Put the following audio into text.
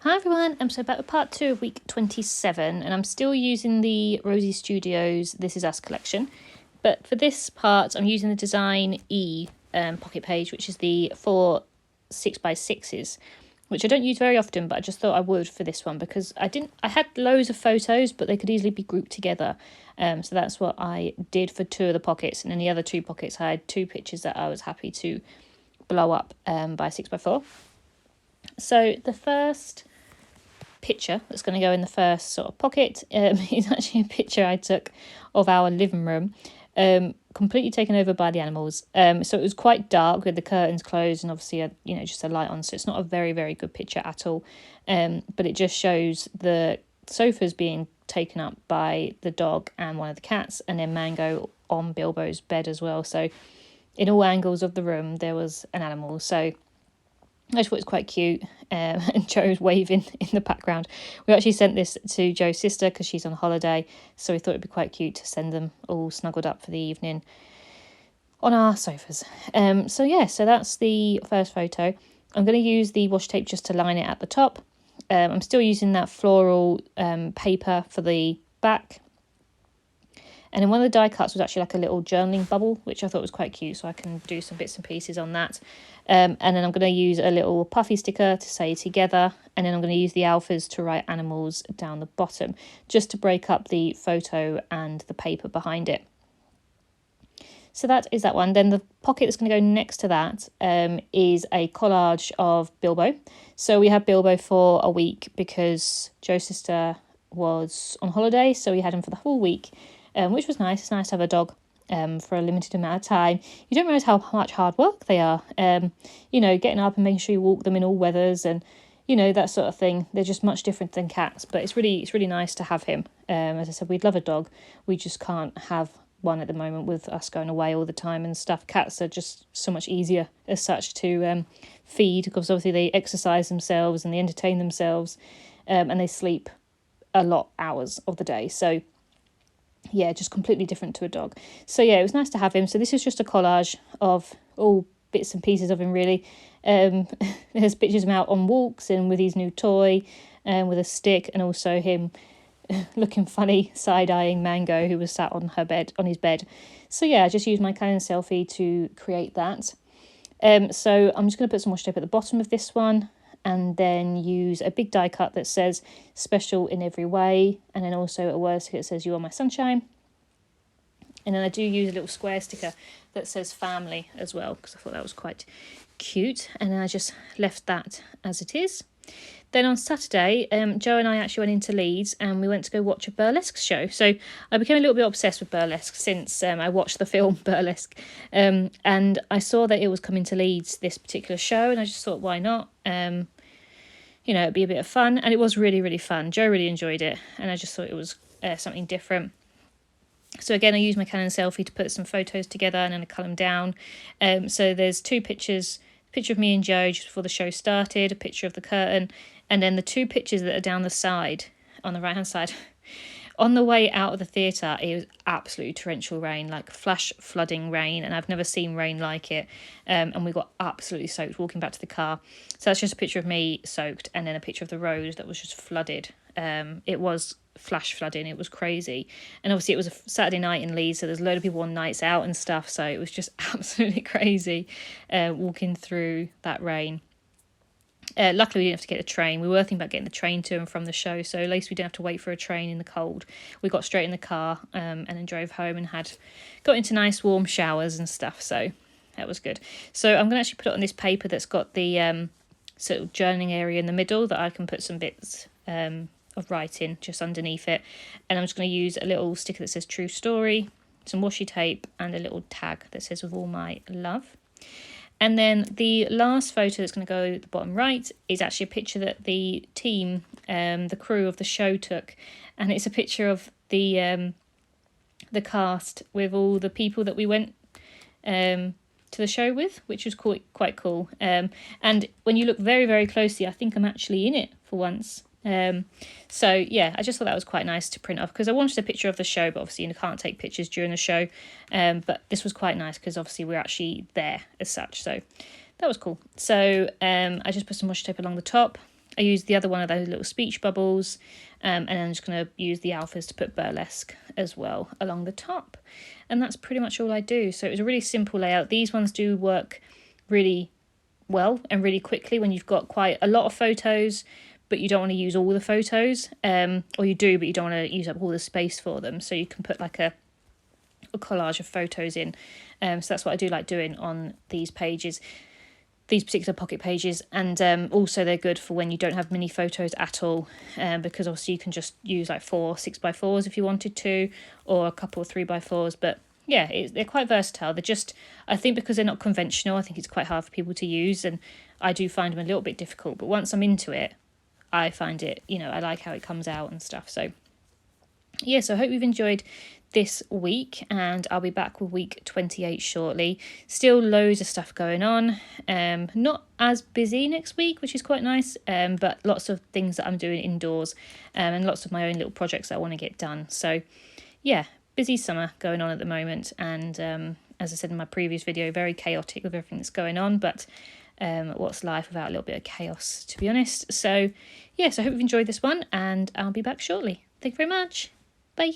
Hi everyone, I'm so back with part 2 of week 27 and I'm still using the Rosie Studios This Is Us collection, but for this part I'm using the Design E pocket page, which is the 4 6x6s, which I don't use very often, but I just thought I would for this one because I had loads of photos but they could easily be grouped together, so that's what I did for 2 of the pockets, and in the other 2 pockets I had 2 pictures that I was happy to blow up by 6x4. So the first picture that's going to go in the first sort of pocket is actually a picture I took of our living room, completely taken over by the animals. So it was quite dark with the curtains closed and obviously just a light on, so it's not a very, very good picture at all. But it just shows the sofas being taken up by the dog and one of the cats, and then Mango on Bilbo's bed as well. So in all angles of the room there was an animal. So I just thought it was quite cute, and Joe's waving in the background. We actually sent this to Joe's sister because she's on holiday, so we thought it'd be quite cute to send them all snuggled up for the evening on our sofas. So that's the first photo. I'm going to use the washi tape just to line it at the top. I'm still using that floral paper for the back. And then one of the die cuts was actually like a little journaling bubble, which I thought was quite cute, so I can do some bits and pieces on that. And then I'm going to use a little puffy sticker to say together, and then I'm going to use the alphas to write animals down the bottom, just to break up the photo and the paper behind it. So that is that one. Then the pocket that's going to go next to that is a collage of Bilbo. So we had Bilbo for a week because Joe's sister was on holiday, so we had him for the whole week. Which was nice. It's nice to have a dog for a limited amount of time. You don't realise how much hard work they are. Getting up and making sure you walk them in all weathers and, that sort of thing. They're just much different than cats, but it's really nice to have him. As I said, we'd love a dog. We just can't have one at the moment with us going away all the time and stuff. Cats are just so much easier as such to feed, because obviously they exercise themselves and they entertain themselves, and they sleep a lot hours of the day. So yeah, just completely different to a dog. So yeah, it was nice to have him. So this is just a collage of all bits and pieces of him, really. There's pictures of him out on walks and with his new toy and with a stick, and also him looking funny, side-eyeing Mango, who was sat on his bed. So yeah, I just used my Canon selfie to create that. So I'm just going to put some washi tape at the bottom of this one, and then use a big die cut that says special in every way, and then also a word sticker that says you are my sunshine. And then I do use a little square sticker that says family as well, because I thought that was quite cute, and then I just left that as it is. Then on Saturday, Joe and I actually went into Leeds and we went to go watch a burlesque show. So I became a little bit obsessed with burlesque since I watched the film Burlesque. And I saw that it was coming to Leeds, this particular show, and I just thought, why not? It'd be a bit of fun. And it was really fun. Joe really enjoyed it, and I just thought it was something different. So again, I used my Canon selfie to put some photos together and then I cut them down. So there's 2 pictures. Picture of me and Joe just before the show started, a picture of the curtain, and then the 2 pictures that are down the side, on the right hand side. On the way out of the theatre, it was absolutely torrential rain, like flash flooding rain, and I've never seen rain like it. And we got absolutely soaked walking back to the car. So that's just a picture of me soaked, and then a picture of the road that was just flooded. It was flash flooding, it was crazy. And obviously it was a Saturday night in Leeds, so there's a load of people on nights out and stuff, so it was just absolutely crazy walking through that rain. Luckily we didn't have to get a train. We were thinking about getting the train to and from the show, so at least we didn't have to wait for a train in the cold. We got straight in the car and then drove home and got into nice warm showers and stuff, so that was good. So I'm going to actually put it on this paper that's got the sort of journaling area in the middle that I can put some bits of writing just underneath it, and I'm just going to use a little sticker that says true story, some washi tape, and a little tag that says with all my love. And then the last photo that's going to go at the bottom right is actually a picture that the team, the crew of the show took, and it's a picture of the cast with all the people that we went to the show with, which was quite cool. And when you look very closely, I think I'm actually in it for once. So yeah, I just thought that was quite nice to print off, because I wanted a picture of the show, but obviously you can't take pictures during the show. But this was quite nice because obviously we're actually there as such, so that was cool. So I just put some washi tape along the top, I used the other one of those little speech bubbles, and I'm just going to use the alphas to put burlesque as well along the top. And that's pretty much all I do. So it was a really simple layout. These ones do work really well and really quickly when you've got quite a lot of photos, but you don't want to use all the photos, or you do, but you don't want to use up all the space for them. So you can put like a collage of photos in. So that's what I do like doing on these pages, these particular pocket pages. And also they're good for when you don't have many photos at all, because obviously you can just use like 4 6x4s if you wanted to, or a couple of 3x4s. But yeah, they're quite versatile. They're just, I think because they're not conventional, I think it's quite hard for people to use, and I do find them a little bit difficult. But once I'm into it, I find it, I like how it comes out and stuff. So yeah, so I hope you've enjoyed this week, and I'll be back with week 28 shortly. Still loads of stuff going on. Not as busy next week, which is quite nice, but lots of things that I'm doing indoors, and lots of my own little projects that I want to get done. So yeah, busy summer going on at the moment, and as I said in my previous video, very chaotic with everything that's going on, but what's life without a little bit of chaos, to be honest. So yes, I hope you've enjoyed this one, and I'll be back shortly. Thank you very much. Bye.